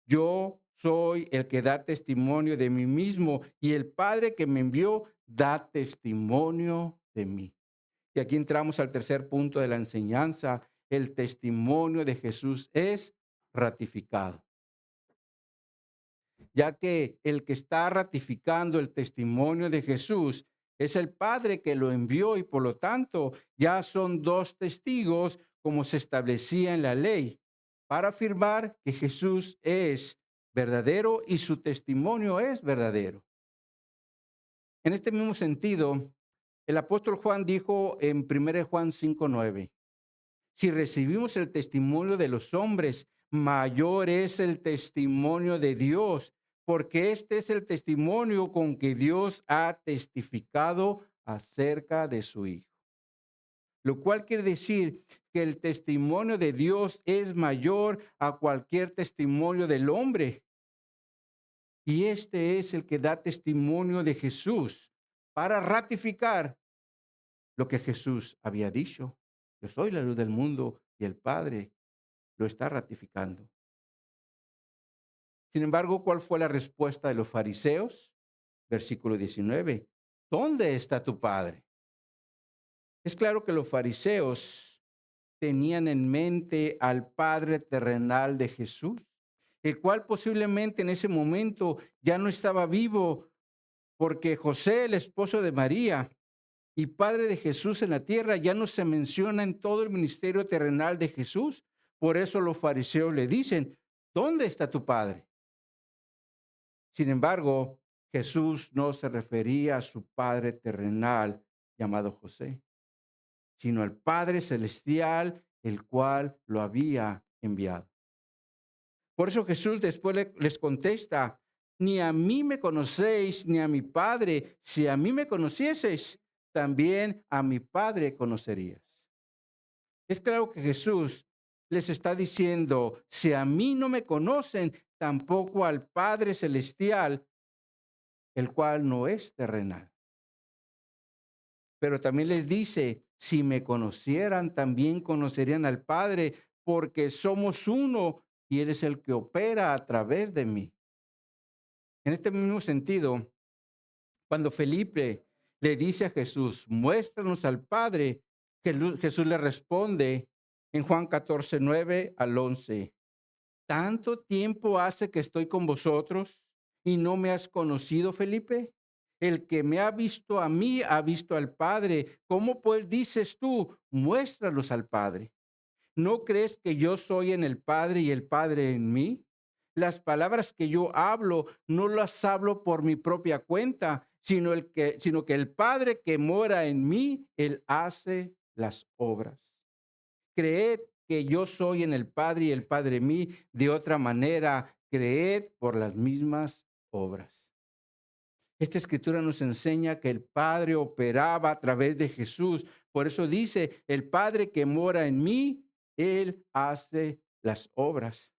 yo soy el que da testimonio de mí mismo y el Padre que me envió da testimonio de mí. Y aquí entramos al tercer punto de la enseñanza. El testimonio de Jesús es ratificado, ya que el que está ratificando el testimonio de Jesús es el Padre que lo envió y por lo tanto ya son dos testigos como se establecía en la ley para afirmar que Jesús es verdadero y su testimonio es verdadero. En este mismo sentido, el apóstol Juan dijo en 1 Juan 5:9, si recibimos el testimonio de los hombres, mayor es el testimonio de Dios, porque este es el testimonio con que Dios ha testificado acerca de su Hijo. Lo cual quiere decir que el testimonio de Dios es mayor a cualquier testimonio del hombre. Y este es el que da testimonio de Jesús para ratificar lo que Jesús había dicho. Yo soy la luz del mundo y el Padre lo está ratificando. Sin embargo, ¿cuál fue la respuesta de los fariseos? Versículo 19. ¿Dónde está tu Padre? Es claro que los fariseos tenían en mente al Padre terrenal de Jesús, el cual posiblemente en ese momento ya no estaba vivo, porque José, el esposo de María y padre de Jesús en la tierra, ya no se menciona en todo el ministerio terrenal de Jesús. Por eso los fariseos le dicen, ¿dónde está tu Padre? Sin embargo, Jesús no se refería a su Padre terrenal llamado José, sino al Padre celestial, el cual lo había enviado. Por eso Jesús después les contesta, ni a mí me conocéis, ni a mi Padre. Si a mí me conocieseis, también a mi Padre conocerías. Es claro que Jesús les está diciendo, si a mí no me conocen, tampoco al Padre celestial, el cual no es terrenal. Pero también les dice, si me conocieran, también conocerían al Padre, porque somos uno y Él es el que opera a través de mí. En este mismo sentido, cuando Felipe le dice a Jesús, muéstranos al Padre, Jesús le responde en Juan 14:9 al 11. ¿Tanto tiempo hace que estoy con vosotros y no me has conocido, Felipe? El que me ha visto a mí ha visto al Padre. ¿Cómo pues dices tú, muéstralos al Padre? ¿No crees que yo soy en el Padre y el Padre en mí? Las palabras que yo hablo no las hablo por mi propia cuenta, sino que el Padre que mora en mí, Él hace las obras. Creed que yo soy en el Padre y el Padre en mí. De otra manera, creed por las mismas obras. Esta escritura nos enseña que el Padre operaba a través de Jesús. Por eso dice, el Padre que mora en mí, Él hace las obras.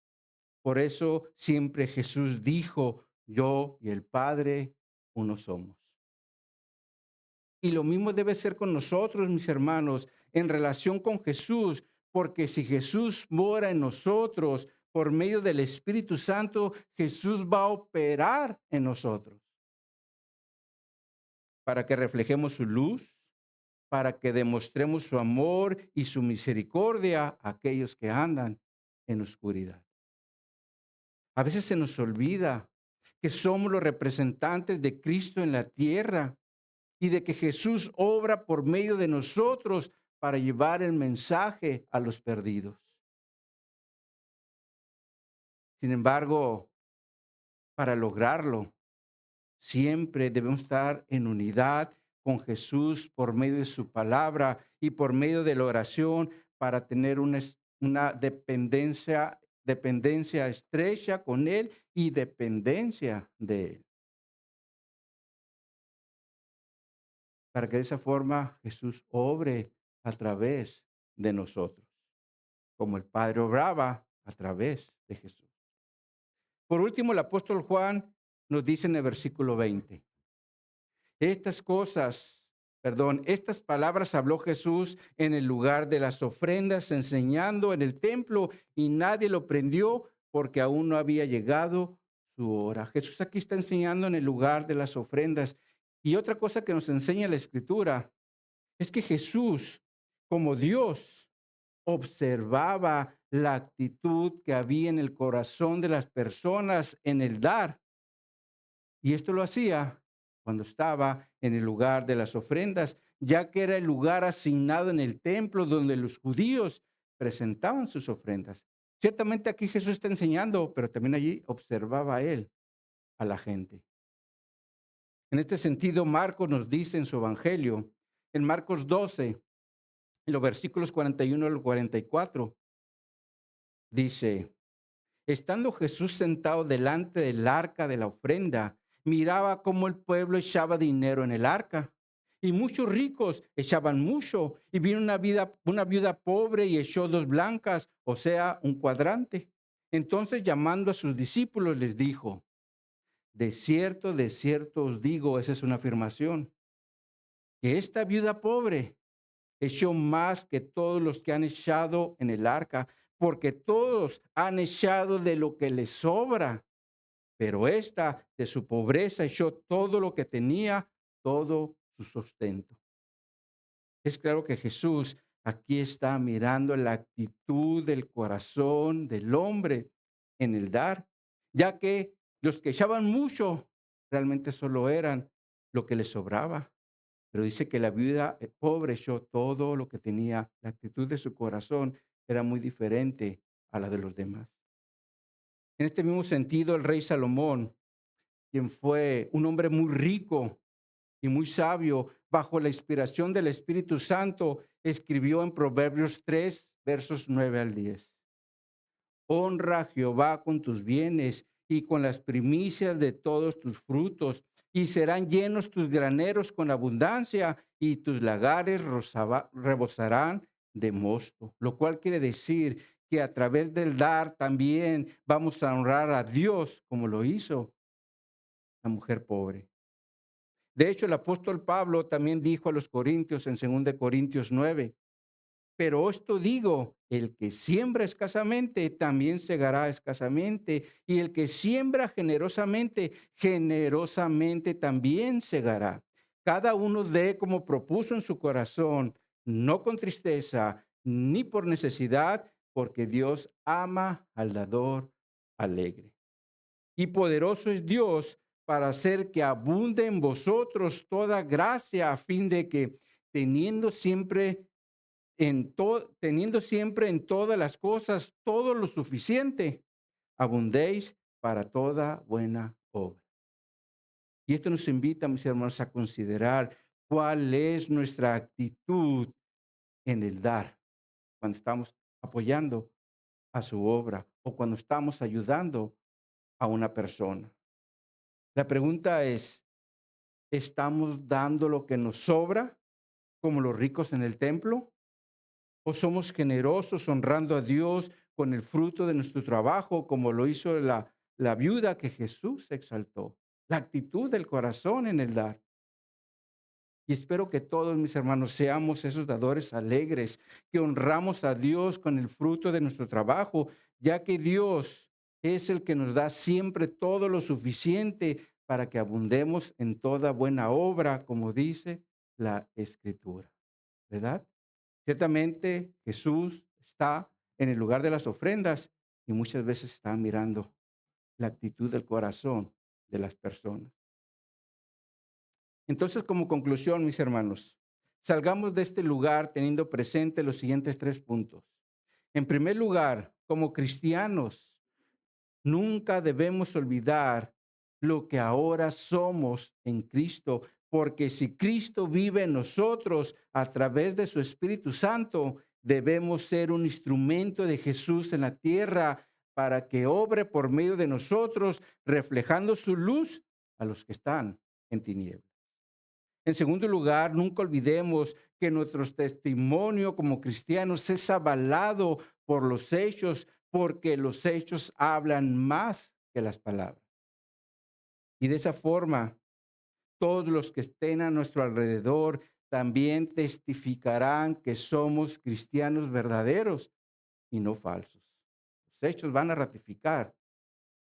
Por eso siempre Jesús dijo, yo y el Padre uno somos. Y lo mismo debe ser con nosotros, mis hermanos, en relación con Jesús, porque si Jesús mora en nosotros por medio del Espíritu Santo, Jesús va a operar en nosotros para que reflejemos su luz, para que demostremos su amor y su misericordia a aquellos que andan en oscuridad. A veces se nos olvida que somos los representantes de Cristo en la tierra y de que Jesús obra por medio de nosotros para llevar el mensaje a los perdidos. Sin embargo, para lograrlo, siempre debemos estar en unidad con Jesús por medio de su palabra y por medio de la oración para tener una dependencia estrecha con Él y dependencia de Él. Para que de esa forma Jesús obre a través de nosotros, como el Padre obraba a través de Jesús. Por último, el apóstol Juan nos dice en el versículo 20. Estas palabras habló Jesús en el lugar de las ofrendas, enseñando en el templo, y nadie lo prendió porque aún no había llegado su hora. Jesús aquí está enseñando en el lugar de las ofrendas. Y otra cosa que nos enseña la Escritura es que Jesús, como Dios, observaba la actitud que había en el corazón de las personas en el dar. Y esto lo hacía cuando estaba en el lugar de las ofrendas, ya que era el lugar asignado en el templo donde los judíos presentaban sus ofrendas. Ciertamente aquí Jesús está enseñando, pero también allí observaba él a la gente. En este sentido, Marcos nos dice en su evangelio, en Marcos 12, en los versículos 41 al 44, dice: estando Jesús sentado delante del arca de la ofrenda, miraba cómo el pueblo echaba dinero en el arca. Y muchos ricos echaban mucho. Y vino una viuda pobre y echó dos blancas, o sea, un cuadrante. Entonces, llamando a sus discípulos, les dijo: de cierto os digo, esa es una afirmación, que esta viuda pobre echó más que todos los que han echado en el arca, porque todos han echado de lo que les sobra, pero esta de su pobreza echó todo lo que tenía, todo su sustento. Es claro que Jesús aquí está mirando la actitud del corazón del hombre en el dar, ya que los que echaban mucho realmente solo eran lo que les sobraba. Pero dice que la viuda pobre echó todo lo que tenía. La actitud de su corazón era muy diferente a la de los demás. En este mismo sentido, el rey Salomón, quien fue un hombre muy rico y muy sabio, bajo la inspiración del Espíritu Santo, escribió en Proverbios 3, versos 9 al 10. Honra a Jehová con tus bienes y con las primicias de todos tus frutos, y serán llenos tus graneros con abundancia, y tus lagares rebosarán de mosto. Lo cual quiere decir que a través del dar también vamos a honrar a Dios, como lo hizo la mujer pobre. De hecho, el apóstol Pablo también dijo a los corintios en 2 Corintios 9: pero esto digo, el que siembra escasamente, también segará escasamente, y el que siembra generosamente, generosamente también segará. Cada uno dé como propuso en su corazón, no con tristeza, ni por necesidad, porque Dios ama al dador alegre. Y poderoso es Dios para hacer que abunde en vosotros toda gracia, a fin de que teniendo siempre en todas las cosas todo lo suficiente, abundéis para toda buena obra. Y esto nos invita, mis hermanos, a considerar cuál es nuestra actitud en el dar, cuando estamos apoyando a su obra o cuando estamos ayudando a una persona. La pregunta es: ¿estamos dando lo que nos sobra, como los ricos en el templo? ¿O somos generosos honrando a Dios con el fruto de nuestro trabajo, como lo hizo la viuda que Jesús exaltó? La actitud del corazón en el dar. Y espero que todos mis hermanos seamos esos dadores alegres, que honramos a Dios con el fruto de nuestro trabajo, ya que Dios es el que nos da siempre todo lo suficiente para que abundemos en toda buena obra, como dice la Escritura, ¿verdad? Ciertamente Jesús está en el lugar de las ofrendas y muchas veces está mirando la actitud del corazón de las personas. Entonces, como conclusión, mis hermanos, salgamos de este lugar teniendo presente los siguientes 3 puntos. En primer lugar, como cristianos, nunca debemos olvidar lo que ahora somos en Cristo, porque si Cristo vive en nosotros a través de su Espíritu Santo, debemos ser un instrumento de Jesús en la tierra para que obre por medio de nosotros, reflejando su luz a los que están en tinieblas. En segundo lugar, nunca olvidemos que nuestro testimonio como cristianos es avalado por los hechos, porque los hechos hablan más que las palabras. Y de esa forma, todos los que estén a nuestro alrededor también testificarán que somos cristianos verdaderos y no falsos. Los hechos van a ratificar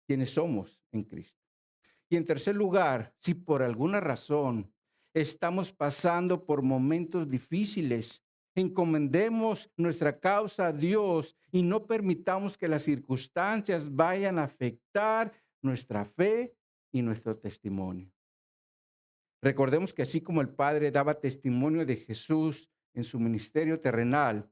quiénes somos en Cristo. Y en tercer lugar, si por alguna razón estamos pasando por momentos difíciles, encomendemos nuestra causa a Dios y no permitamos que las circunstancias vayan a afectar nuestra fe y nuestro testimonio. Recordemos que así como el Padre daba testimonio de Jesús en su ministerio terrenal,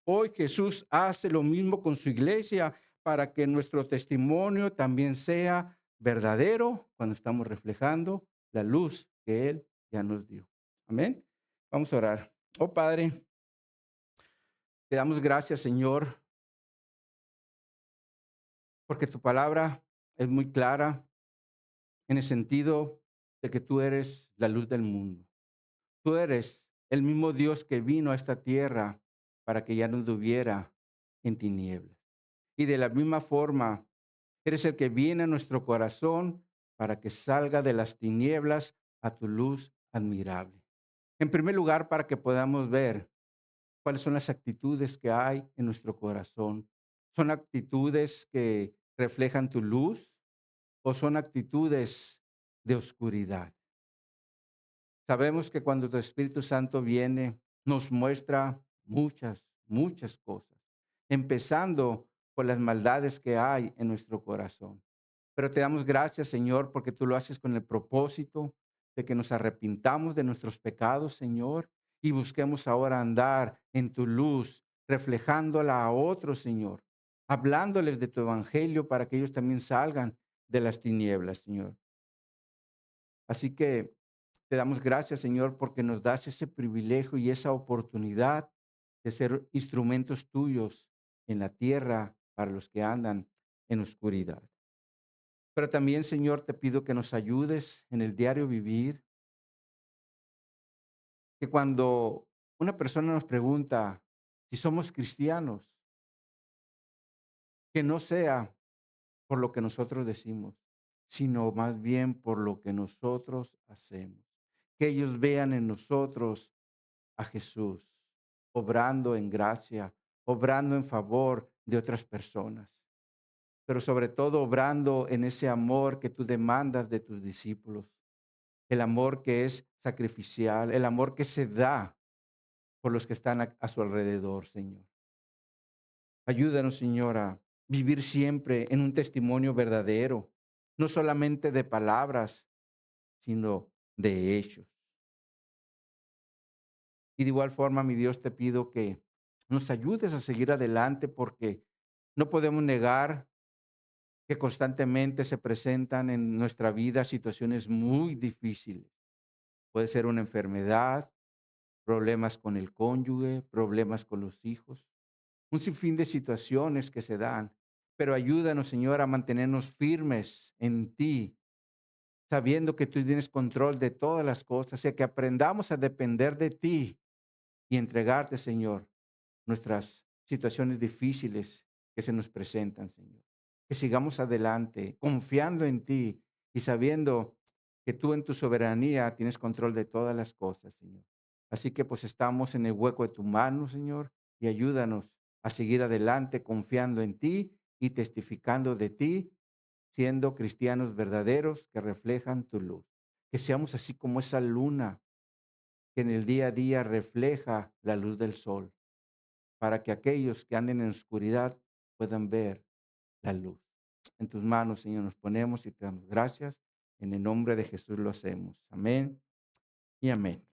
hoy Jesús hace lo mismo con su iglesia para que nuestro testimonio también sea verdadero cuando estamos reflejando la luz que Él ya nos dio. Amén. Vamos a orar. Oh Padre, te damos gracias, Señor, porque tu palabra es muy clara en el sentido de que tú eres la luz del mundo. Tú eres el mismo Dios que vino a esta tierra para que ya no anduviera en tinieblas. Y de la misma forma, eres el que viene a nuestro corazón para que salga de las tinieblas a tu luz admirable. En primer lugar, para que podamos ver cuáles son las actitudes que hay en nuestro corazón. ¿Son actitudes que reflejan tu luz o son actitudes de oscuridad? Sabemos que cuando tu Espíritu Santo viene, nos muestra muchas cosas, empezando por las maldades que hay en nuestro corazón. Pero te damos gracias, Señor, porque tú lo haces con el propósito de que nos arrepintamos de nuestros pecados, Señor, y busquemos ahora andar en tu luz, reflejándola a otros, Señor, hablándoles de tu evangelio para que ellos también salgan de las tinieblas, Señor. Así que te damos gracias, Señor, porque nos das ese privilegio y esa oportunidad de ser instrumentos tuyos en la tierra para los que andan en oscuridad. Pero también, Señor, te pido que nos ayudes en el diario vivir, que cuando una persona nos pregunta si somos cristianos, que no sea por lo que nosotros decimos, sino más bien por lo que nosotros hacemos. Que ellos vean en nosotros a Jesús, obrando en gracia, obrando en favor de otras personas, pero sobre todo obrando en ese amor que tú demandas de tus discípulos, el amor que es sacrificial, el amor que se da por los que están a su alrededor, Señor. Ayúdanos, Señor, a vivir siempre en un testimonio verdadero, no solamente de palabras, sino de hechos. Y de igual forma, mi Dios, te pido que nos ayudes a seguir adelante porque no podemos negar que constantemente se presentan en nuestra vida situaciones muy difíciles. Puede ser una enfermedad, problemas con el cónyuge, problemas con los hijos, un sinfín de situaciones que se dan. Pero ayúdanos, Señor, a mantenernos firmes en ti, sabiendo que tú tienes control de todas las cosas y que aprendamos a depender de ti y entregarte, Señor, nuestras situaciones difíciles que se nos presentan, Señor. Que sigamos adelante, confiando en ti y sabiendo que tú en tu soberanía tienes control de todas las cosas, Señor. Así que pues estamos en el hueco de tu mano, Señor, y ayúdanos a seguir adelante confiando en ti y testificando de ti, siendo cristianos verdaderos que reflejan tu luz. Que seamos así como esa luna que en el día a día refleja la luz del sol para que aquellos que anden en oscuridad puedan ver la luz. En tus manos, Señor, nos ponemos y te damos gracias. En el nombre de Jesús lo hacemos. Amén y amén.